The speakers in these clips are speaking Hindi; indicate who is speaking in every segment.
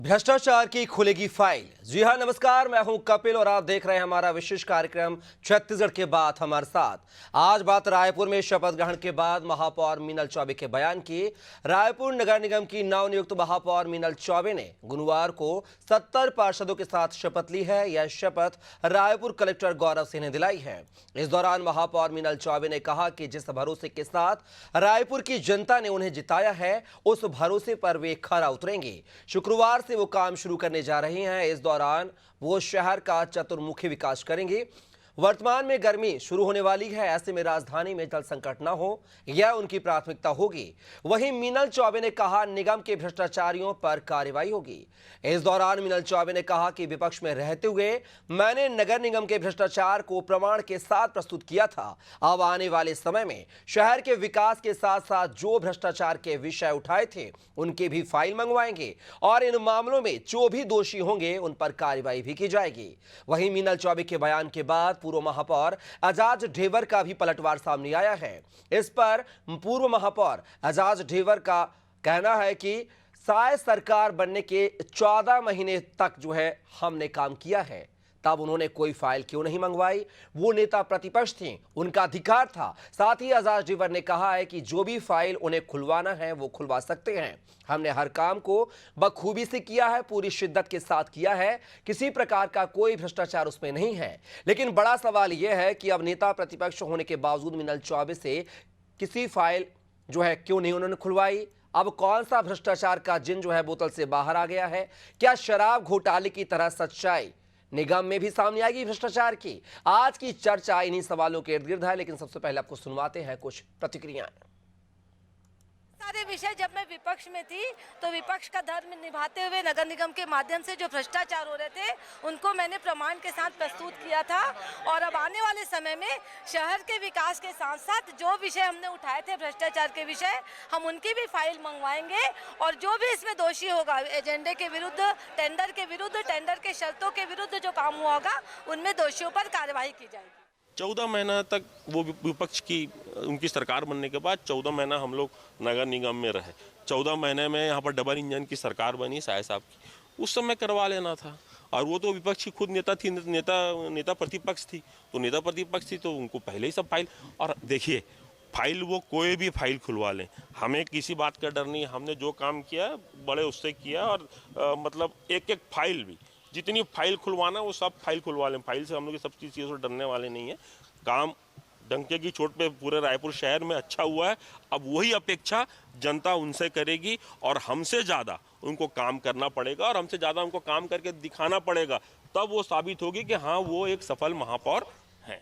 Speaker 1: भ्रष्टाचार की खुलेगी फाइल। जी हां, नमस्कार, मैं हूं कपिल और आप देख रहे हैं हमारा विशेष कार्यक्रम छत्तीसगढ़ के बाद हमारे साथ। आज बात रायपुर में शपथ ग्रहण के बाद महापौर मीनल चौबे के बयान की। रायपुर नगर निगम की नवनियुक्त महापौर मीनल चौबे ने गुरुवार को 70 पार्षदों के साथ शपथ ली है। यह शपथ रायपुर कलेक्टर गौरव सिंह ने दिलाई है। इस दौरान महापौर मीनल चौबे ने कहा कि जिस भरोसे के साथ रायपुर की जनता ने उन्हें जिताया है, उस भरोसे पर वे खरा उतरेंगे। शुक्रवार वो काम शुरू करने जा रहे हैं। इस दौरान वो शहर का चतुर्मुखी विकास करेंगे। वर्तमान में गर्मी शुरू होने वाली है, ऐसे में राजधानी में जल संकट न हो, यह उनकी प्राथमिकता होगी। वहीं मीनल चौबे ने कहा निगम के भ्रष्टाचारियों पर कार्रवाई होगी। इस दौरान मीनल चौबे ने कहा कि विपक्ष में रहते हुए मैंने नगर निगम के भ्रष्टाचार को प्रमाण के साथ प्रस्तुत किया था। अब आने वाले समय में शहर के विकास के साथ साथ जो भ्रष्टाचार के विषय उठाए थे उनके भी फाइल मंगवाएंगे और इन मामलों में जो भी दोषी होंगे उन पर कार्रवाई भी की जाएगी। वहीं मीनल चौबे के बयान के बाद पूर्व महापौर एजाज ढेबर का भी पलटवार सामने आया है। इस पर पूर्व महापौर एजाज ढेबर का कहना है कि शायद सरकार बनने के 14 महीने तक जो है हमने काम किया है, तब उन्होंने कोई फाइल क्यों नहीं मंगवाई? वो नेता प्रतिपक्ष थे, उनका अधिकार था। साथ ही एजाज ढेबर ने कहा है कि जो भी फाइल उन्हें खुलवाना है वो खुलवा सकते हैं। हमने हर काम को बखूबी से किया है, पूरी शिद्दत के साथ किया है, किसी प्रकार का कोई भ्रष्टाचार उसमें नहीं है। लेकिन बड़ा सवाल यह है कि अब नेता प्रतिपक्ष होने के बावजूद मीनल चौबे से किसी फाइल जो है क्यों नहीं उन्होंने खुलवाई? अब कौन सा भ्रष्टाचार का जिन जो है बोतल से बाहर आ गया है? क्या शराब घोटाले की तरह सच्चाई निगम में भी सामने आएगी भ्रष्टाचार की? आज की चर्चा इन्हीं सवालों के इर्द गिर्द है, लेकिन सबसे पहले आपको सुनवाते हैं कुछ प्रतिक्रियाएं।
Speaker 2: सारे विषय जब मैं विपक्ष में थी तो विपक्ष का धर्म निभाते हुए नगर निगम के माध्यम से जो भ्रष्टाचार हो रहे थे उनको मैंने प्रमाण के साथ प्रस्तुत किया था। और अब आने वाले समय में शहर के विकास के साथ साथ जो विषय हमने उठाए थे भ्रष्टाचार के विषय, हम उनकी भी फाइल मंगवाएंगे और जो भी इसमें दोषी होगा, एजेंडे के विरुद्ध, टेंडर के विरुद्ध, टेंडर के शर्तों के विरुद्ध जो काम हुआ होगा उनमें दोषियों पर कार्रवाई की जाएगी।
Speaker 3: 14 महीना तक वो विपक्ष की उनकी सरकार बनने के बाद 14 महीना हम लोग नगर निगम में रहे। 14 महीने में यहाँ पर डबल इंजन की सरकार बनी साय साहब की, उस समय करवा लेना था। और वो तो विपक्ष की खुद नेता थी, नेता प्रतिपक्ष थी, तो नेता प्रतिपक्ष थी तो उनको पहले ही सब फाइल। और देखिए, फाइल वो कोई भी फाइल खुलवा लें, हमें किसी बात का डर नहीं। हमने जो काम किया बड़े उससे किया और मतलब एक एक फाइल भी, जितनी फाइल खुलवाना वो सब फाइल खुलवा लें। फाइल से हम लोग सब चीज़ों से डरने वाले नहीं है। काम डंके की चोट पे पूरे रायपुर शहर में अच्छा हुआ है। अब वही अपेक्षा जनता उनसे करेगी और हमसे ज़्यादा उनको काम करना पड़ेगा और हमसे ज़्यादा उनको काम करके दिखाना पड़ेगा, तब वो साबित होगी कि हाँ वो एक सफल महापौर हैं।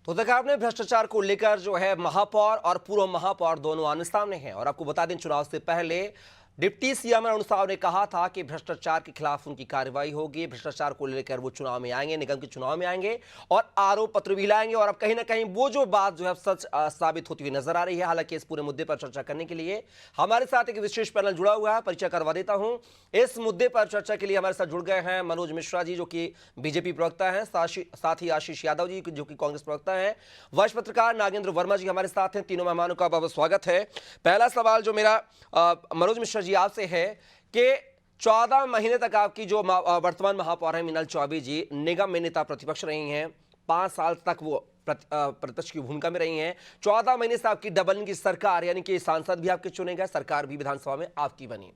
Speaker 1: तो देखा आपने, भ्रष्टाचार को लेकर जो है महापौर और पूर्व महापौर दोनों आने सामने हैं। और आपको बता दें, चुनाव से पहले डिप्टी सीएम अरुण साव ने कहा था कि भ्रष्टाचार के खिलाफ उनकी कार्रवाई होगी। भ्रष्टाचार को लेकर वो चुनाव में आएंगे, निगम के चुनाव में आएंगे और आरोप पत्र भी लाएंगे। और अब कहीं ना कहीं वो जो बात जो है सच साबित होती हुई नजर आ रही है। हालांकि इस पूरे मुद्दे पर चर्चा करने के लिए हमारे साथ एक विशेष पैनल जुड़ा हुआ है, परिचय करवा देता हूं। इस मुद्दे पर चर्चा के लिए हमारे साथ जुड़ गए हैं मनोज मिश्रा जी, जो कि बीजेपी प्रवक्ता हैं, साथ ही आशीष यादव जी, जो कि कांग्रेस प्रवक्ता हैं, वरिष्ठ पत्रकार नागेंद्र वर्मा जी हमारे साथ हैं। तीनों मेहमानों का बहुत स्वागत है। पहला सवाल जो मेरा मनोज मिश्रा जी आपसे है कि 14 महीने तक आपकी जो वर्तमान महापौर है मीनल चौबे जी निगम में नेता प्रतिपक्ष रही हैं, 5 साल तक वो प्रतिपक्ष की भूमिका में रही हैं। 14 महीने से आपकी डबल की सरकार, यानी कि सांसद भी आपके चुने गए, सरकार भी विधानसभा में आपकी बनी।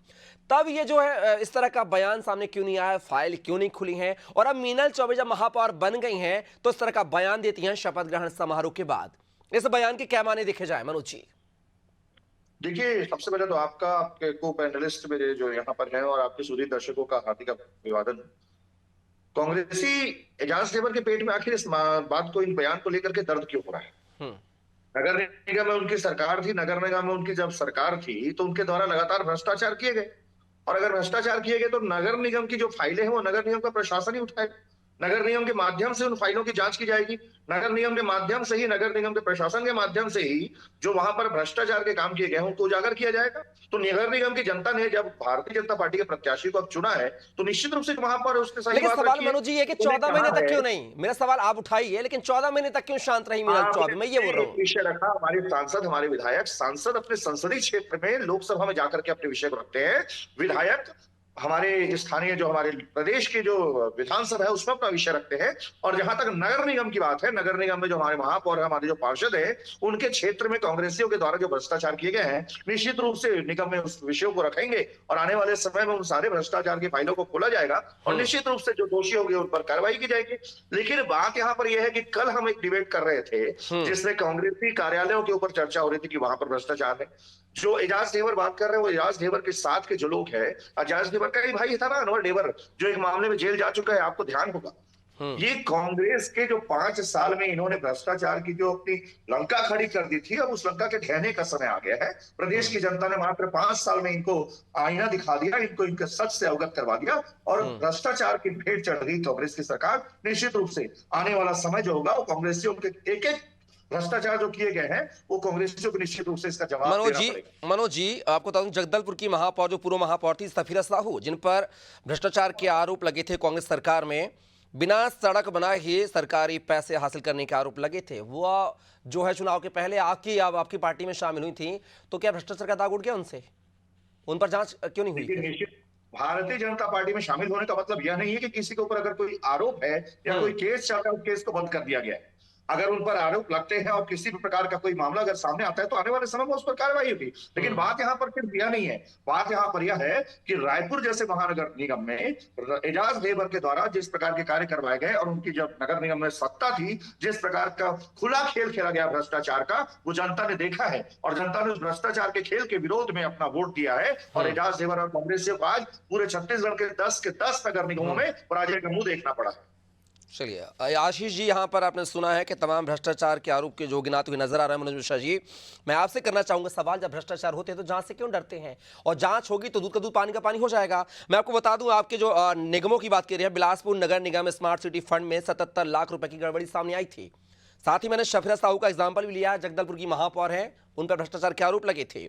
Speaker 1: तब ये जो है इस तरह का बयान सामने क्यों नहीं आया, फाइल क्यों नहीं खुली है? और अब मीनल चौबे जब महापौर बन गई हैं तो इस तरह का बयान देती हैं शपथ ग्रहण समारोह के बाद। इस बयान के क्या माने देखे जाए मनोज जी?
Speaker 4: देखिए, सबसे पहले तो आपके को पैनलिस्ट मेरे जो यहाँ पर हैं और आपके सुधीर दर्शकों का हार्दिक अभिवादन। कांग्रेसी एजाज ढेबर के पेट में आखिर इस बात को, इन बयान को लेकर के दर्द क्यों हो रहा है? नगर निगम में उनकी सरकार थी, नगर निगम में उनकी जब सरकार थी तो उनके द्वारा लगातार भ्रष्टाचार किए गए। और अगर भ्रष्टाचार किए गए तो नगर निगम की जो फाइलें हैं वो नगर निगम का प्रशासन ही उठाएगा। नगर निगम के माध्यम से उन फाइलों की जांच की जाएगी। नगर निगम के माध्यम से ही, नगर निगम के प्रशासन के माध्यम से ही जो वहां पर भ्रष्टाचार के काम किए गए हैं उनको उजागर किया जाएगा। तो नगर निगम की जनता ने जब भारतीय जनता पार्टी के प्रत्याशी को अब चुना है तो निश्चित रूप से वहां पर उसने सही
Speaker 1: लेकिन
Speaker 4: बात
Speaker 1: सवाल
Speaker 4: रखी है।
Speaker 1: मनोज जी ये कि 14 महीने तक क्यों नहीं? मेरा सवाल आप उठाइए, लेकिन 14 महीने तक क्यों शांत रही मीनल चौबे? मैं ये बोल रहा हूँ।
Speaker 4: विषय रखा, हमारे सांसद, हमारे विधायक, सांसद अपने संसदीय क्षेत्र में लोकसभा में जाकर के अपने विषय को रखते हैं। विधायक हमारे स्थानीय जो हमारे प्रदेश के जो विधानसभा है उसमें अपना विषय रखते हैं। और जहां तक नगर निगम की बात है, नगर निगम में जो हमारे महापौर है, हमारे जो पार्षद है, उनके क्षेत्र में कांग्रेसियों के द्वारा जो भ्रष्टाचार किए गए हैं, निश्चित रूप से निगम में उस विषयों को रखेंगे और आने वाले समय में उन सारे भ्रष्टाचार की फाइलों को खोला जाएगा और निश्चित रूप से जो दोषी होंगे उन पर कार्रवाई की जाएगी। लेकिन बात यहाँ पर यह है कि कल हम एक डिबेट कर रहे थे जिसमें कांग्रेसी कार्यालयों के ऊपर चर्चा हो रही थी कि वहां पर भ्रष्टाचार है। जो एजाज ढेबर बात कर रहे हैं वो एजाज ढेबर के साथ के जो लोग हैं, एजाज ढेबर का ही भाई था ना अनवर ढेबर, जो एक मामले में जेल जा चुका है, आपको ध्यान होगा। ये कांग्रेस के जो 5 साल में इन्होंने भ्रष्टाचार की जो अपनी लंका खड़ी कर दी थी, अब उस लंका के ढहने का समय आ गया है। प्रदेश की जनता ने मात्र 5 साल में इनको आईना दिखा दिया, इनको इनके सच से अवगत करवा दिया और भ्रष्टाचार की भेंट चढ़ गई कांग्रेस की सरकार। निश्चित रूप से आने वाला समय जो होगा वो कांग्रेसियों के एक एक भ्रष्टाचार जो किए गए हैं वो कांग्रेसियों को निश्चित रूप से इसका जवाब देना पड़ेगा।
Speaker 1: मनोज जी, आपको बता दूं, जगदलपुर की महापौर जो पूर्व महापौर थी सफीरा साहू, जिन पर भ्रष्टाचार के आरोप लगे थे कांग्रेस सरकार में, बिना सड़क बनाए ही सरकारी पैसे हासिल करने के आरोप लगे थे, वो जो है चुनाव के पहले आपकी पार्टी में शामिल हुई थी, तो क्या भ्रष्टाचार का दाग उड़ गया उनसे? उन पर जांच क्यों नहीं हुई?
Speaker 4: निश्चित भारतीय जनता पार्टी में शामिल होने का मतलब यह नहीं है कि किसी के ऊपर अगर कोई आरोप है या कोई केस चल रहा है, उस केस को बंद कर दिया गया है। अगर उन पर आरोप लगते हैं और किसी भी प्रकार का कोई मामला अगर सामने आता है तो आने वाले समय में उस पर कार्रवाई होगी। लेकिन बात यहाँ पर सिर्फ यह नहीं है, बात यहाँ पर यह है कि रायपुर जैसे महानगर निगम में एजाज ढेबर के द्वारा जिस प्रकार के कार्य करवाए गए और उनकी जब नगर निगम में सत्ता थी, जिस प्रकार का खुला खेल खेला गया भ्रष्टाचार का, वो जनता ने देखा है और जनता ने उस भ्रष्टाचार के खेल के विरोध में अपना वोट दिया है। और एजाज ढेबर और कांग्रेसियों को आज पूरे छत्तीसगढ़ के 10 नगर निगमों में पराजय का मुंह देखना पड़ा है।
Speaker 1: चलिए आशीष जी, यहाँ पर आपने सुना है कि तमाम भ्रष्टाचार के आरोप के जो गिनाते हुए नजर आ रहे हैं मनोज मिश्रा जी, मैं आपसे करना चाहूंगा सवाल, जब भ्रष्टाचार होते हैं तो जांच से क्यों डरते हैं? और जांच होगी तो दूध का दूध पानी का पानी हो जाएगा। मैं आपको बता दूं, आपके जो निगमों की बात कर रही है, बिलासपुर नगर निगम स्मार्ट सिटी फंड में 77 लाख रुपए की गड़बड़ी सामने आई थी। साथ ही मैंने सफीरा साहू का एग्जाम्पल भी लिया, जगदलपुर की महापौर है, उन पर भ्रष्टाचार के आरोप लगे थे।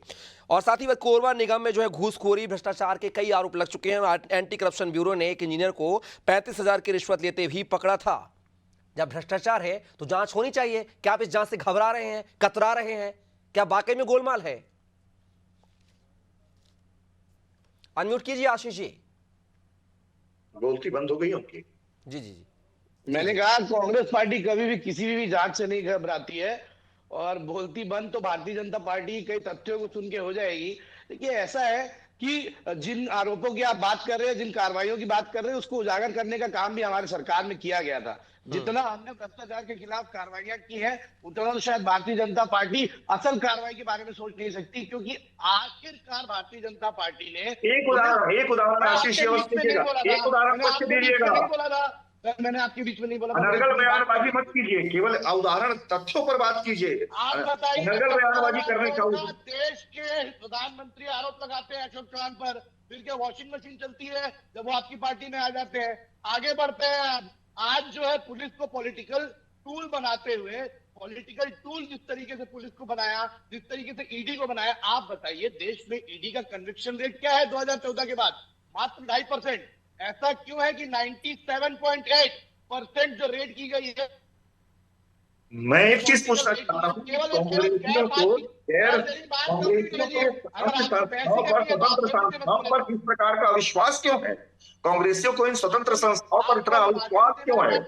Speaker 1: और साथ ही वह कोरबा निगम में जो है घूसखोरी भ्रष्टाचार के कई आरोप लग चुके हैं। एंटी करप्शन ब्यूरो ने एक इंजीनियर को 35,000 की रिश्वत लेते भी पकड़ा था। जब भ्रष्टाचार है तो जांच होनी चाहिए। क्या आप इस जांच से घबरा रहे हैं, कतरा रहे हैं? क्या वाकई में गोलमाल है? अनम्यूट कीजिए आशीष जी।
Speaker 4: बोलती बंद हो गई उनकी।
Speaker 1: जी जी जी,
Speaker 5: मैंने कहा कांग्रेस पार्टी कभी भी किसी भी जांच से नहीं घबराती है और बोलती बंद तो भारतीय जनता पार्टी कई तथ्यों को सुन के हो जाएगी। देखिए, ऐसा है कि जिन आरोपों की आप बात कर रहे हैं, जिन कार्रवाइयों की बात कर रहे हैं, उसको उजागर करने का काम भी हमारी सरकार में किया गया था। जितना हमने भ्रष्टाचार के खिलाफ कार्रवाइयां की हैं, उतना तो शायद भारतीय जनता पार्टी असल कार्रवाई के बारे में सोच नहीं सकती, क्योंकि आखिरकार भारतीय जनता पार्टी ने
Speaker 4: एक उदाहरण आशीष दीजिएगा, एक उदाहरण मत दीजिएगा।
Speaker 5: मैंने आपके बीच में नहीं बोला,
Speaker 4: अनर्गल बयानबाजी मत कीजिए, केवल उदाहरण तथ्यों पर बात कीजिए।
Speaker 5: आप बताइए,
Speaker 4: अनर्गल बयानबाजी करने का
Speaker 5: देश के प्रधानमंत्री आरोप लगाते हैं अशोक चौहान पर, फिर क्या वॉशिंग मशीन चलती है जब वो आपकी पार्टी में आ जाते हैं? आगे बढ़ते हैं। आज जो है पुलिस को पॉलिटिकल टूल बनाते हुए, पॉलिटिकल टूल जिस तरीके से पुलिस को बनाया, जिस तरीके से ईडी को बनाया, आप बताइए देश में ईडी का कन्विक्शन रेट क्या है 2014 के बाद? मात्र 2.5%। ऐसा क्यों है कि 97.8% जो रेट की गई है?
Speaker 4: मैं एक चीज पूछना चाहता हूँ, कांग्रेसियों को स्वतंत्र संस्थाओं पर किस प्रकार का अविश्वास क्यों है? कांग्रेसियों को इन स्वतंत्र संस्थाओं पर इतना अविश्वास क्यों है?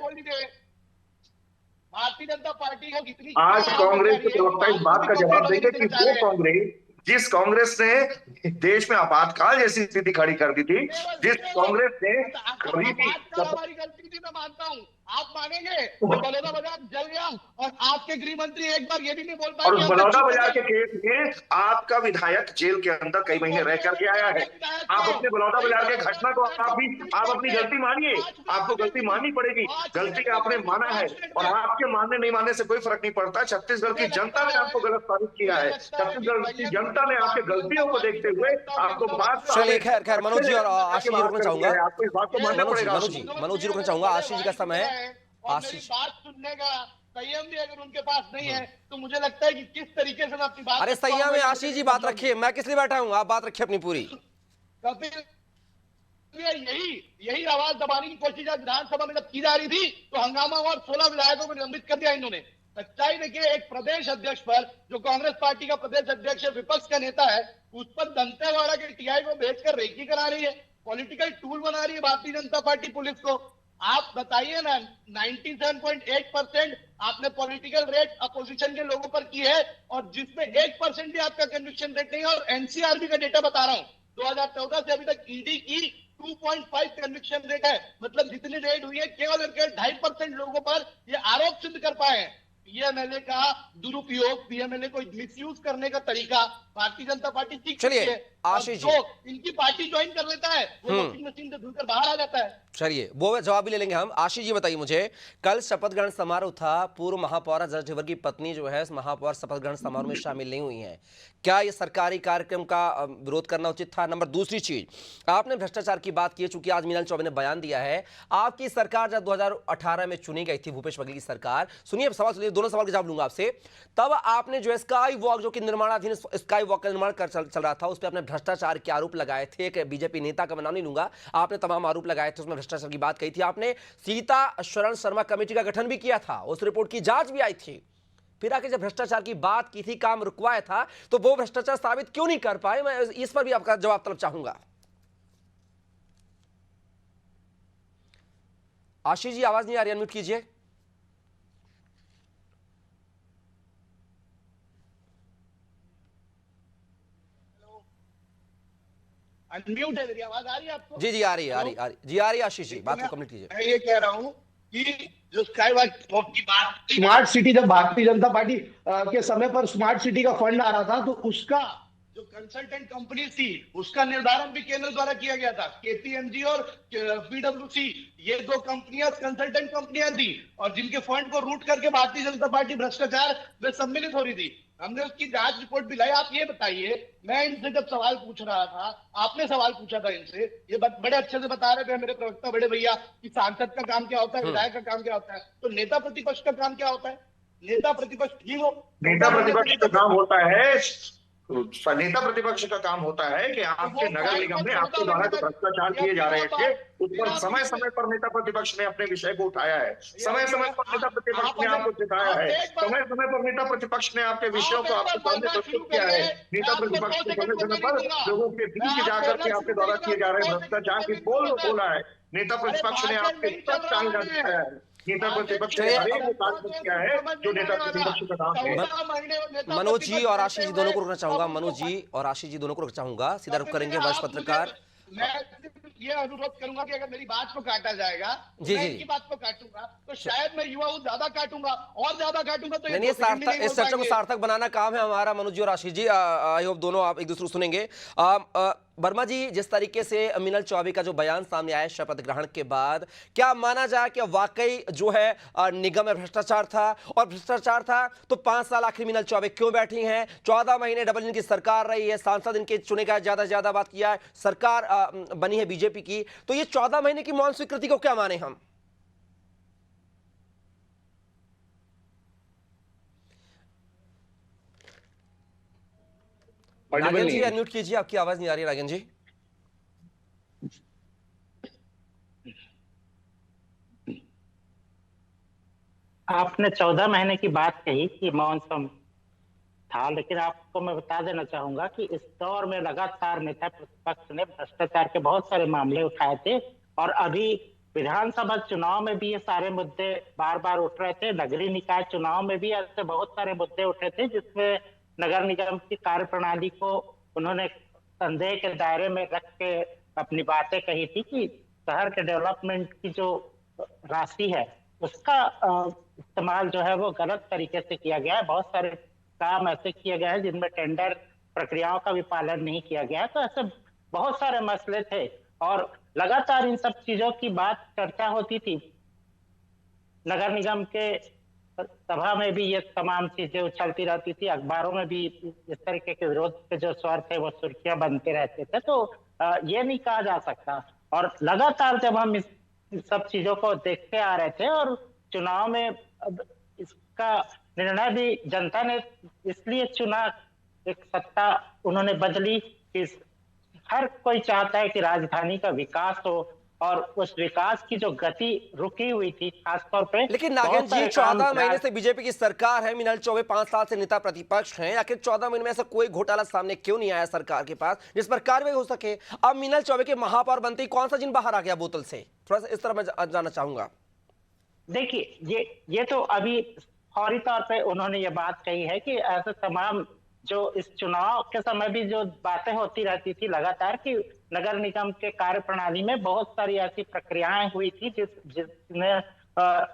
Speaker 5: भारतीय जनता पार्टी को कितनी
Speaker 4: आज कांग्रेस के प्रवक्ता इस बात का जवाब देंगे कि वो कांग्रेस, जिस कांग्रेस ने देश में आपातकाल जैसी स्थिति खड़ी कर दी थी, जिस कांग्रेस ने कभी भी
Speaker 5: हमारी गलती थी, मैं मानता हूँ, आप मानेंगे बलौदा बाजार जल गया और आपके गृह मंत्री एक बार ये भी नहीं बोल पाए।
Speaker 4: और बलौदा बाजार के केस में आपका विधायक जेल के अंदर कई महीने रह करके आया है। आप अपने बलौदा बाजार के घटना को आप अपनी गलती मानिए, आपको गलती माननी पड़ेगी। गलती आपने माना है और आपके मानने नहीं मानने से कोई फर्क नहीं पड़ता। छत्तीसगढ़ की जनता ने आपको गलत साबित किया है। छत्तीसगढ़ की जनता ने आपके गलतियों को देखते हुए आपको बात।
Speaker 1: चलिए खैर मनोज जी और आशीष जी रुकना चाहूंगा,
Speaker 4: आपको इस बात को मानना पड़ेगा।
Speaker 1: मनोज जी रुकना चाहूंगा, आशीष जी का समय है।
Speaker 5: आशीष, बात सुनने का संयम भी अगर उनके पास नहीं है तो मुझे लगता है कि किस तरीके से मैं अपनी बात,
Speaker 1: अरे संयम में आशीष जी बात रखिए, मैं किस लिए बैठा हूँ, आप बात रखिए अपनी पूरी।
Speaker 5: कपिल, यही आवाज दबाने की कोशिश विधानसभा में जब की जा रही थी तो हंगामा और 16 विधायकों को निलंबित कर दिया इन्होंने। सच्चाई देखिए, एक प्रदेश अध्यक्ष पर, जो कांग्रेस पार्टी का प्रदेश अध्यक्ष है, विपक्ष का नेता है, उस पर दंतेवाड़ा के टीआई को भेजकर रेकी करा रही है। पॉलिटिकल टूल बना रही है भारतीय जनता पार्टी पुलिस को। आप बताइए ना, 97.8% आपने पॉलिटिकल रेट अपोजिशन के लोगों पर की है, और जिसमें 1% भी आपका कन्विक्शन रेट नहीं है। और एनसीआरबी का डेटा बता रहा हूं, 2014 से अभी तक ईडी की 2.5 कन्विक्शन रेट है। मतलब जितनी रेड हुई है, केवल और केवल 2.5% लोगों पर ये आरोप सिद्ध कर पाए हैं। पीएमएलए का दुरुपयोग, पीएमएलए को मिसयूज करने का तरीका भारतीय जनता पार्टी सीख चुकी
Speaker 1: चलिए,
Speaker 5: है।
Speaker 1: आशीष जी।
Speaker 5: जो इनकी पार्टी ज्वाइन कर लेता है, वो वॉशिंग मशीन से धुलकर बाहर आ जाता है।
Speaker 1: चलिए, वो जवाब भी ले लेंगे हम। आशीष जी बताइए मुझे, कल शपथ ग्रहण समारोह था, पूर्व महापौर जस ढेबर की पत्नी जो है इस महापौर शपथ ग्रहण समारोह में शामिल नहीं हुई हैं। क्या ये सरकारी कार्यक्रम का विरोध करना उचित था? नंबर दूसरी चीज, आपने भ्रष्टाचार की बात की है, चूंकि आज मीनल चौबे ने बयान दिया है, आपकी सरकार जब 2018 में चुनी गई थी, भूपेश बघेल की सरकार, सुनिए सवाल सुनिए, दोनों सवाल के जवाब लूंगा आपसे। तब आपने जो स्काई वॉक, जो कि निर्माणाधीन स्काई वॉक का निर्माण चल रहा था, उस पर आपने भ्रष्टाचार के आरोप लगाए थे। एक बीजेपी नेता का मैं नाम नहीं लूंगा, आपने तमाम आरोप लगाए थे, उसमें भ्रष्टाचार की बात कही थी आपने। सीता शरण शर्मा कमेटी का गठन भी किया था, उस रिपोर्ट की जांच भी आई थी। फिर आके जब भ्रष्टाचार की बात की थी, काम रुकवाया था, तो वो भ्रष्टाचार साबित क्यों नहीं कर पाए? मैं इस पर भी आपका जवाब तलब चाहूंगा। आशीष जी, आवाज नहीं आ रही, अनम्यूट कीजिए।
Speaker 5: अनम्यूट है, मेरी आवाज आ रही है आपको?
Speaker 1: जी जी, आ रही है, आ रही जी, आ रही है। आशीष जी, बात को कंप्लीट कीजिए।
Speaker 5: मैं ये कह रहा हूँ कि जो स्काई वॉक की बात, स्मार्ट सिटी, जब भारतीय जनता पार्टी के समय पर स्मार्ट सिटी का फंड आ रहा था, तो उसका जो कंसल्टेंट कंपनी थी, उसका निर्धारण भी केंद्र द्वारा किया गया था। केपीएमजी और पीडब्ल्यूसी, ये दो कंपनियां कंसल्टेंट कंपनियां थी, और जिनके फंड को रूट करके भारतीय जनता पार्टी भ्रष्टाचार में सम्मिलित हो रही थी। हमने उसकी जांच रिपोर्ट भी लाई। आप ये बताइए, मैं इनसे जब सवाल पूछ रहा था, आपने सवाल पूछा था इनसे, ये बड़े अच्छे से बता रहे थे मेरे प्रवक्ता बड़े भैया कि सांसद का काम क्या होता है, विधायक का काम क्या होता है। तो नेता प्रतिपक्ष का काम क्या होता है? नेता प्रतिपक्ष ही वो
Speaker 4: नेता प्रतिपक्ष का काम होता है, नेता प्रतिपक्ष का काम होता है कि आपके नगर निगम में आपके द्वारा जो भ्रष्टाचार किए जा रहे थे, उस पर समय समय पर नेता प्रतिपक्ष ने अपने विषय को उठाया है। समय समय पर नेता प्रतिपक्ष ने आपको सिखाया है। समय समय पर नेता प्रतिपक्ष ने आपके विषयों को आपके सामने प्रस्तुत किया है। नेता प्रतिपक्ष ने समय समय पर लोगों के बीच जाकर के आपके द्वारा किए जा रहे भ्रष्टाचार की पोल खोला है। नेता प्रतिपक्ष ने आपके सब टांगा दिखाया है। नेता प्रतिपक्ष ने हर एक कार्य किया है जो नेता प्रतिपक्ष का काम है।
Speaker 1: मनोज जी और आशीष जी दोनों को रोकना चाहूंगा, मनोज जी और आशीष जी दोनों को रोकना चाहूंगा, सीधा रुक करेंगे वरिष्ठ पत्रकार।
Speaker 5: मैं ये अनुरोध करूंगा कि अगर मेरी बात को काटा जाएगा,
Speaker 1: जी
Speaker 5: मैं
Speaker 1: जी,
Speaker 5: इनकी बात को काटूंगा तो शायद मैं युवा ज्यादा काटूंगा, और ज्यादा काटूंगा तो
Speaker 1: नहीं, सार्थक, इस चर्चा को सार्थक बनाना काम है हमारा। मनोज जी और आशीष जी, आई होप दोनों आप एक दूसरे को सुनेंगे। वर्मा जी, जिस तरीके से मीनल चौबे का जो बयान सामने आया शपथ ग्रहण के बाद, क्या माना जाए कि वाकई जो है निगम में भ्रष्टाचार था? और भ्रष्टाचार था तो 5 साल आखिर मीनल चौबे क्यों बैठी हैं? 14 महीने डबल इंजन की सरकार रही है, सांसद इनके चुने का ज्यादा से ज्यादा बात किया है, सरकार बनी है बीजेपी की, तो ये 14 महीने की मौन स्वीकृति को क्या माने हम? नागेंद्र जी, अनम्यूट कीजिए, आपकी आवाज नहीं आ रही नागेंद्र जी।
Speaker 6: आपने 14 महीने की बात कही कि मौसम था, लेकिन आपको मैं बता देना चाहूंगा कि इस दौर में लगातार नेता प्रतिपक्ष ने भ्रष्टाचार के बहुत सारे मामले उठाए थे, और अभी विधानसभा चुनाव में भी ये सारे मुद्दे बार बार उठ रहे थे। नगरीय निकाय चुनाव में भी ऐसे बहुत सारे मुद्दे उठे थे जिसमें नगर निगम की कार्यप्रणाली को उन्होंने संदेह के दायरे में रख के अपनी बातें कही थी कि शहर के डेवलपमेंट की जो राशि है उसका इस्तेमाल जो है वो गलत तरीके से किया गया है। बहुत सारे काम ऐसे किए गए हैं जिनमें टेंडर प्रक्रियाओं का भी पालन नहीं किया गया है। तो ऐसे बहुत सारे मसले थे, और लगातार इन सब चीजों की बात चर्चा होती थी। नगर निगम के सभा में भी ये तमाम चीजें उछलती रहती थी, अखबारों में भी इस तरीके के विरोध के जो स्वर थे वो सुर्खियां बनते रहते थे। तो ये नहीं कहा जा सकता। और लगातार जब हम इस सब चीजों को देखते आ रहे थे, और चुनाव में इसका निर्णय भी जनता ने इसलिए चुना, एक सत्ता उन्होंने बदली कि हर कोई चाहता है कि राजधानी का विकास हो, और उस विकास की जो गति रुकी हुई थी खासतौर पे,
Speaker 1: लेकिन नागेंद्र
Speaker 6: बहुत
Speaker 1: जी
Speaker 6: सारे काम
Speaker 1: 14 महीने से बीजेपी की सरकार है, मिनल चौबे 5 साल से नेता प्रतिपक्ष हैं। आखिर 14 महीने में ऐसा कोई घोटाला सामने क्यों नहीं आया सरकार के पास जिस पर कार्रवाई हो सके? अब मिनल चौबे के महापौर बनते ही कौन सा जिन बाहर आ गया बोतल से? थोड़ा सा इस तरह मैं जानना चाहूंगा।
Speaker 6: देखिए, ये तो अभी फौरी तौर पे उन्होंने ये बात कही है कि ऐसे तमाम जो इस चुनाव के समय भी जो बातें होती रहती थी लगातार कि नगर निगम के कार्य प्रणाली में बहुत सारी ऐसी प्रक्रियाएं हुई थी जिसने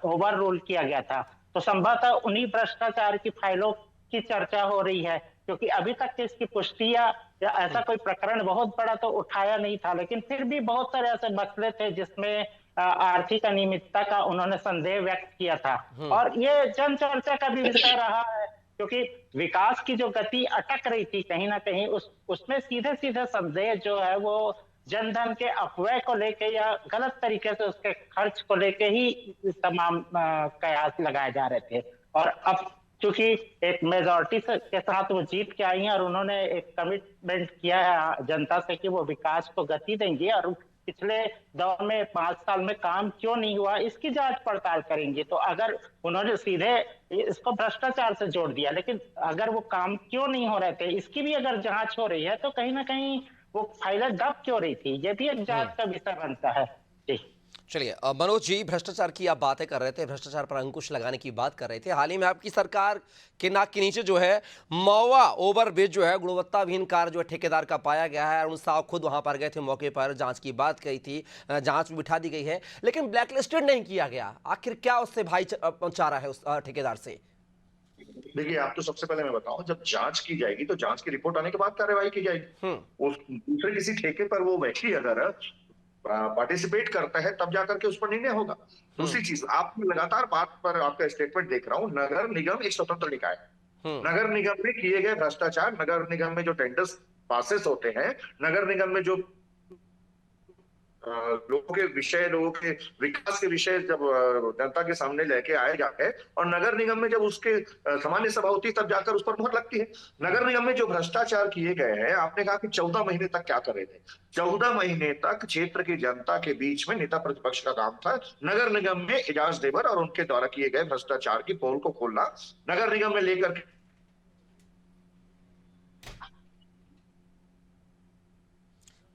Speaker 6: ओवर रूल किया गया था। तो संभवतः उन्हीं भ्रष्टाचार की फाइलों की चर्चा हो रही है, क्योंकि अभी तक इसकी पुष्टि या ऐसा कोई प्रकरण बहुत बड़ा तो उठाया नहीं था, लेकिन फिर भी बहुत सारे ऐसे मसले थे जिसमें आर्थिक अनियमितता का उन्होंने संदेह व्यक्त किया था। और ये जन चर्चा का भी विषय रहा है, क्योंकि विकास की जो गति अटक रही थी कहीं ना कहीं उसमें सीधे सीधे संदेह जो है वो जनधन के अपव्यय को लेके या गलत तरीके से उसके खर्च को लेके ही तमाम कयास लगाए जा रहे थे। और अब चूंकि एक मेजोरिटी के साथ वो जीत के आई हैं और उन्होंने एक कमिटमेंट किया है जनता से कि वो विकास को गति देंगे और पिछले दौर में 5 साल में काम क्यों नहीं हुआ इसकी जांच पड़ताल करेंगे। तो अगर उन्होंने सीधे इसको भ्रष्टाचार से जोड़ दिया, लेकिन अगर वो काम क्यों नहीं हो रहे थे इसकी भी अगर जांच हो रही है तो कहीं ना कहीं वो फाइलें दब क्यों रही थी, ये भी एक जांच का विषय बनता है। जी
Speaker 1: चलिए, मनोज जी, भ्रष्टाचार की आप बातें कर रहे थे, भ्रष्टाचार पर अंकुश लगाने की बात कर रहे थे। हाल ही में आपकी सरकार के नाक के नीचे जो है महुआ ओवरब्रिज जो है गुणवत्ताविहीन कार्य जो है ठेकेदार का पाया गया है। अरुण साहब खुद वहां पर गए थे, मौके पर जांच की बात कही थी, जांच बिठा दी गई है, लेकिन ब्लैकलिस्टेड नहीं किया गया। आखिर क्या उससे भाईचारा है उस ठेकेदार से?
Speaker 4: देखिए, आप तो सबसे पहले मैं बताऊं, जब जांच की जाएगी तो जांच की रिपोर्ट आने के बाद कार्रवाई की जाएगी। उस दूसरे किसी ठेके पर वो व्यक्ति अगर पार्टिसिपेट करता है तब जाकर के उस पर निर्णय होगा। दूसरी चीज, आप लगातार बात पर आपका स्टेटमेंट देख रहा हूं, नगर निगम एक स्वतंत्र निकाय है। नगर निगम में किए गए भ्रष्टाचार, नगर निगम में जो टेंडर्स पासेस होते हैं, नगर निगम में जो लोगों के विषय, लोगों के विकास के विषय जब जनता के सामने लेके आए जाते हैं और नगर निगम में जब उसके सामान्य सभा होती है तब जाकर उस पर मुहर लगती है। नगर निगम में जो भ्रष्टाचार किए गए हैं, आपने कहा कि 14 महीने तक क्या कर रहे थे? 14 महीने तक क्षेत्र की जनता के बीच में नेता प्रतिपक्ष का काम था नगर निगम में एजाज देवर और उनके द्वारा किए गए भ्रष्टाचार की पोल को खोलना, नगर निगम में लेकर।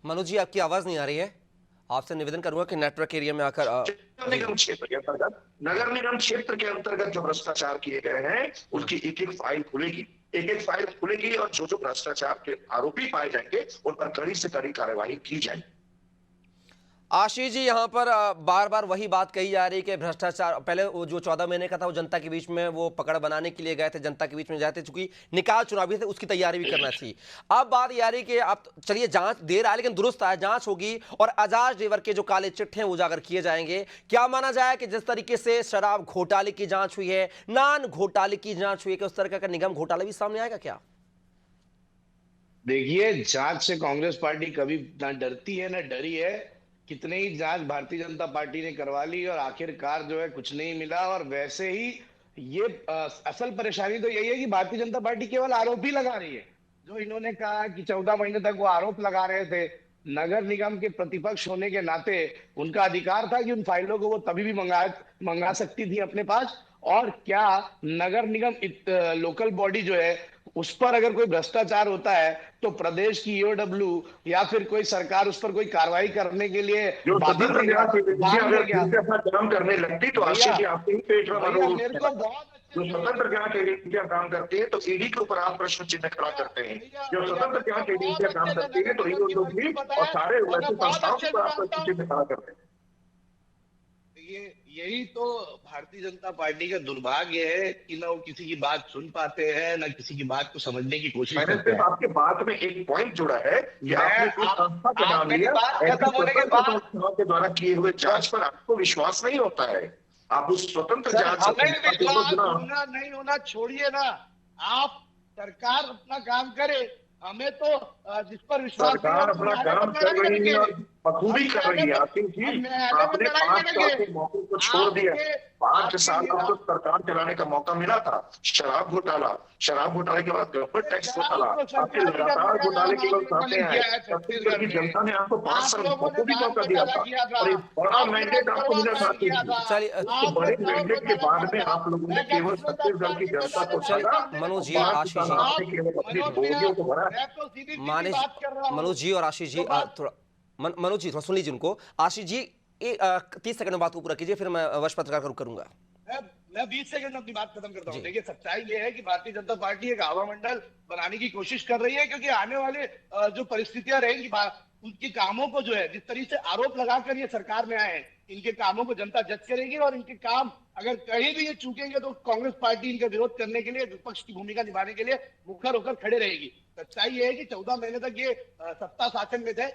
Speaker 1: मनोज जी, आपकी आवाज नहीं आ रही है, आपसे निवेदन करूंगा कि नेटवर्क एरिया में आकर
Speaker 4: निगम क्षेत्र के अंतर्गत, नगर निगम क्षेत्र के अंतर्गत जो भ्रष्टाचार किए गए हैं उसकी एक एक फाइल खुलेगी, एक एक फाइल खुलेगी और जो जो भ्रष्टाचार के आरोपी पाए जाएंगे उन पर कड़ी से कड़ी कार्रवाई की जाएगी।
Speaker 1: आशीष जी, यहाँ पर बार बार वही बात कही जा रही है कि भ्रष्टाचार, पहले वो जो 14 महीने का था वो जनता के बीच में वो पकड़ बनाने के लिए गए थे, जनता के बीच में जाते, चूंकि निकाय चुनावी थे उसकी तैयारी भी करना थी। अब बात ये आ रही कि आप चलिए जांच दे रहा है लेकिन दुरुस्त है, जांच होगी और एजाज देवर के जो काले चिट्ठे हैं उजागर किए जाएंगे। क्या माना जाए कि जिस तरीके से शराब घोटाले की जांच हुई है, नान घोटाले की जांच हुई है, कि उस तरह का निगम घोटाला भी सामने आएगा क्या?
Speaker 5: देखिए, जांच से कांग्रेस पार्टी कभी ना डरती है ना डरी है। कितने ही जांच भारतीय जनता पार्टी ने करवा ली और आखिरकार जो है कुछ नहीं मिला। और वैसे ही ये असल परेशानी तो यही है कि भारतीय जनता पार्टी केवल आरोप ही लगा रही है। जो इन्होंने कहा कि 14 महीने तक वो आरोप लगा रहे थे, नगर निगम के प्रतिपक्ष होने के नाते उनका अधिकार था कि उन फाइलों को वो तभी भी मंगा सकती थी अपने पास। और क्या नगर निगम लोकल बॉडी जो है उस पर अगर कोई भ्रष्टाचार होता है तो प्रदेश की ईओडब्ल्यू या फिर कोई सरकार उस पर कोई कार्रवाई करने के लिए
Speaker 4: जो स्वतंत्र जांच एजेंसी अगर ठीक से अपना काम करने लगती तो आशीष जी आपके ही पेट में मरोड़।
Speaker 5: मेरे को बहुत
Speaker 4: जो स्वतंत्र जांच एजेंसियां काम करती है तो ईडी के ऊपर आप प्रश्न चिन्ह खड़ा करते हैं। जो स्वतंत्र जांच एजेंसियां काम करती है तो ईओडब्ल्यू और सारे वैसे संस्थाओं के ऊपर आप प्रश्न चिन्ह खड़ा करते हैं।
Speaker 5: यही तो भारतीय जनता पार्टी का दुर्भाग्य है कि ना वो किसी की बात सुन पाते हैं ना किसी की बात को समझने की कोशिश
Speaker 4: मैंने
Speaker 5: करते
Speaker 4: सिर्फ
Speaker 5: हैं।
Speaker 4: आपके बात में एक पॉइंट जोड़ा है कि आपने कोई संस्था का नाम
Speaker 5: मेरी
Speaker 4: लिया,
Speaker 5: बात
Speaker 4: ऐसी
Speaker 5: खत्म होने के
Speaker 4: स्वतंत्र
Speaker 5: बाद
Speaker 4: संस्थाओं के द्वारा किए हुए जांच पर आपको विश्वास नहीं होता है। आप उस स्वतंत्र जांच
Speaker 5: हमें विश्वास होना नहीं होना छोड़िए ना, आप सरकार अपना काम करे, हमें तो जिस पर विश्वास
Speaker 4: सरकार अपना काम कर रही है और बखूबी कर रही है आसिफ जी। आपने 5 साल के मौके को छोड़ दिया। 5 साल आपको सरकार चलाने का मौका मिला था। शराब घोटाले के बाद गवर्नमेंट टैक्स घोटाला, आपके लगातार घोटाले के लोग सामने आए। छत्तीसगढ़ की जनता ने आपको 5 साल बखूबी मौका दिया था और एक बड़ा मैंडेट आपको मिला था।
Speaker 1: चलिए
Speaker 4: बड़े मैंडेट के बाद में आप लोगों ने केवल छत्तीसगढ़ की जनता को ठगा,
Speaker 1: मनोज जी और आशीष जी,
Speaker 4: केवल अपनी बोलियों को भरा।
Speaker 1: मनोज जी और आशीष जी थोड़ा मनोज जी थोड़ा सुन लीजिए उनको। आशीष जी 30 सेकंड में बात को पूरा कीजिए, फिर मैं वश पत्रकार का रुख करूंगा।
Speaker 5: मैं 20 सेकंड में अपनी बात खत्म करता हूँ। देखिए, सच्चाई ये है कि भारतीय जनता पार्टी एक हवा मंडल बनाने की कोशिश कर रही है, क्योंकि आने वाले जो परिस्थितियां रहेंगी, उनके कामों को जो है, जिस तरीके से आरोप लगाकर ये सरकार में आए हैं, इनके कामों को जनता जज करेगी और इनके काम अगर कहीं भी ये चूकेंगे तो कांग्रेस पार्टी इनका विरोध करने के लिए, विपक्ष की भूमिका निभाने के लिए मुखर होकर खड़े रहेगी। सच्चाई ये है कि 14 महीने तक ये सत्ता शासन में थे,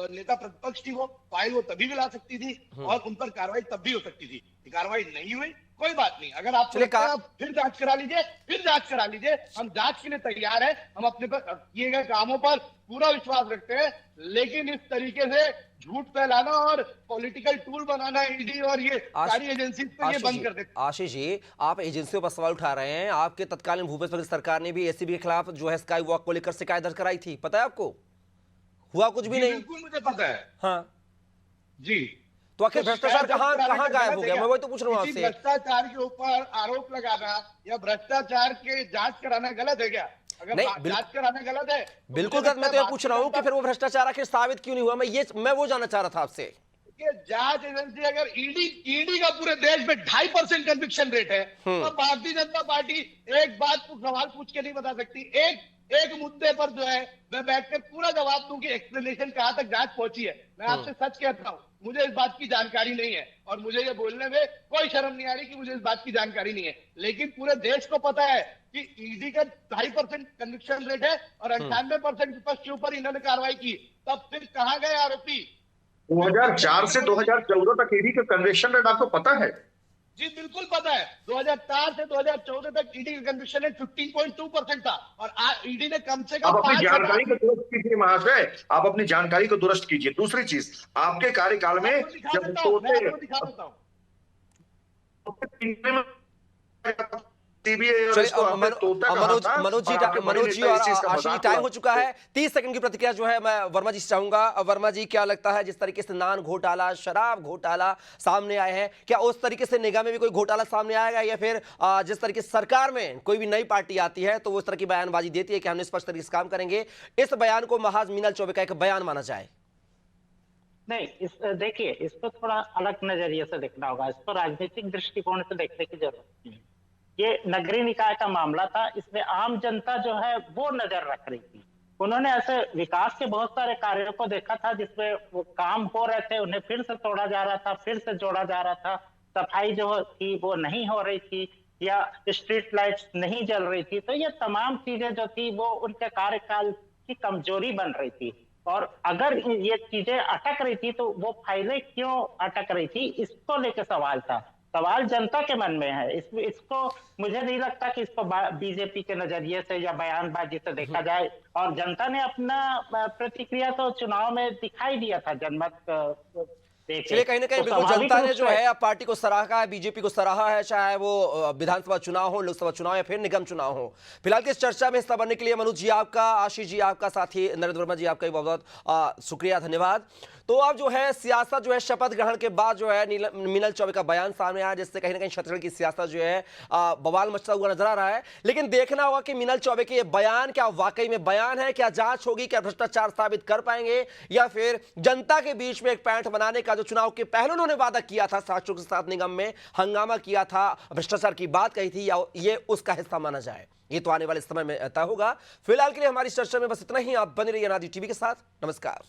Speaker 5: नेता प्रतिपक्ष थी, वो फाइल वो तभी भी ला सकती थी और उन पर कार्रवाई तब भी हो सकती थी। कार्रवाई नहीं हुई, कोई बात नहीं। अगर आप फिर जांच करा लीजिए, हम जांच के लिए तैयार है। हम अपने पर किए गए कामों पर पूरा विश्वास रखते हैं, लेकिन इस तरीके से झूठ फैलाना और पॉलिटिकल टूल बनाना ईडी और ये सारी एजेंसी पे ये बंद कर दे।
Speaker 1: आशीष जी, आप एजेंसियों पर सवाल उठा रहे हैं। आपके तत्कालीन भूपेश बघेल सरकार ने भी एसीबी के खिलाफ जो है स्काई वॉक को लेकर शिकायत दर्ज कराई थी, पता है आपको? हुआ कुछ भी नहीं।
Speaker 5: बिल्कुल मुझे पता है।
Speaker 1: हाँ
Speaker 5: जी,
Speaker 1: तो आखिर भ्रष्टाचार कहाँ गायब हो गया? मैं वही तो पूछ रहा हूँ आपसे।
Speaker 5: भ्रष्टाचार के ऊपर आरोप लगाना या भ्रष्टाचार के जांच कराना गलत है क्या? अगर जांच कराना गलत है,
Speaker 1: बिल्कुल गलत। मैं तो ये पूछ रहा हूँ कि फिर वो भ्रष्टाचार आखिर साबित क्यों नहीं हुआ? मैं वो जानना चाह रहा था आपसे।
Speaker 5: जांच एजेंसी, अगर ईडी का पूरे देश में 2.5% कन्विक्शन रेट है, तो भारतीय जनता पार्टी एक बात को सवाल पूछ के नहीं बता सकती। एक मुद्दे पर जो है मैं बैठकर पूरा जवाब दूं कि एक्सप्लेनेशन कहां तक जांच पहुंची है। मैं आपसे सच कहता हूं, मुझे इस बात की जानकारी नहीं है और मुझे ये बोलने में कोई शर्म नहीं आ रही कि मुझे इस बात की जानकारी नहीं है। लेकिन पूरे देश को पता है कि ईडी का 2.5% कन्विक्शन रेट है और 98% विपक्ष के ऊपर इन्होंने कार्रवाई की। तब फिर कहां गए आरोपी?
Speaker 4: 2004 से 2014 तक ईडी का कन्विक्शन रेट आपको पता है?
Speaker 5: जी बिल्कुल पता है। 2004 से 2014 तक ईडी का कन्विक्शन रेट 15.2% था और ईडी ने कम से कम
Speaker 4: आप अपनी जानकारी को दुरुस्त कीजिए महाशय, आप अपनी जानकारी को दुरुस्त कीजिए। दूसरी चीज, आपके कार्यकाल में जब
Speaker 1: मनोज जी और आशीष, टाइम हो चुका है। 30 सेकंड की प्रतिक्रिया जो है मैं वर्मा जी से चाहूंगा। वर्मा जी, क्या लगता है जिस तरीके से नान घोटाला, शराब घोटाला सामने आए हैं, क्या उस तरीके से निगाह में भी कोई घोटाला सामने आएगा, या फिर जिस तरीके से सरकार में कोई भी नई पार्टी आती है तो वो इस तरह की बयानबाजी देती है कि हम स्पष्ट तरीके से काम करेंगे, इस बयान को महज मीनल चौबे का एक बयान माना जाए?
Speaker 6: नहीं, देखिए, इसको थोड़ा अलग नजरिए से देखना होगा। इसको राजनीतिक दृष्टिकोण से देखने की जरूरत नहीं है। ये नगरीय निकाय का मामला था, इसमें आम जनता जो है वो नजर रख रही थी। उन्होंने ऐसे विकास के बहुत सारे कार्यों को देखा था जिसमें वो काम हो रहे थे, उन्हें फिर से तोड़ा जा रहा था, फिर से जोड़ा जा रहा था। सफाई जो थी वो नहीं हो रही थी या स्ट्रीट लाइट्स नहीं जल रही थी। तो ये तमाम चीजें जो थी वो उनके कार्यकाल की कमजोरी बन रही थी। और अगर ये चीजें अटक रही थी तो वो फाइलें क्यों अटक रही थी, इसको लेकर सवाल था। सवाल जनता के मन में है। इसको मुझे नहीं लगता कि इसको बीजेपी के नजरिए से या बयानबाजी से देखा जाए। और जनता ने अपना प्रतिक्रिया तो चुनाव में दिखाई दिया था, जनमत
Speaker 1: चलिए, कहीं ना कहीं बिल्कुल जनता ने जो है अब पार्टी को सराहा है, बीजेपी को सराहा है, चाहे वो विधानसभा चुनाव हो, लोकसभा चुनाव या फिर निगम चुनाव हो। फिलहाल की इस चर्चा में हिस्सा बनने के लिए मनोज जी आपका, आशीष जी आपका, साथ ही नरेंद्र वर्मा जी आपका बहुत बहुत शुक्रिया, धन्यवाद। तो अब जो है सियासत जो है शपथ ग्रहण के बाद जो है मीनल चौबे का बयान सामने आया, जिससे कहीं ना कहीं छत्तीसगढ़ की सियासत जो है बवाल मचता हुआ नजर आ रहा है। लेकिन देखना होगा कि मीनल चौबे के ये बयान क्या वाकई में बयान है, क्या जांच होगी, क्या भ्रष्टाचार साबित कर पाएंगे, या फिर जनता के बीच में एक पैंठ बनाने का जो चुनाव के पहले उन्होंने वादा किया था, साथियों के साथ निगम में हंगामा किया था, भ्रष्टाचार की बात कही थी, या ये उसका हिस्सा माना जाए, ये तो आने वाले समय में तय होगा। फिलहाल के लिए हमारी चर्चा में बस इतना ही। आप बने रहिए अनादि टीवी के साथ। नमस्कार।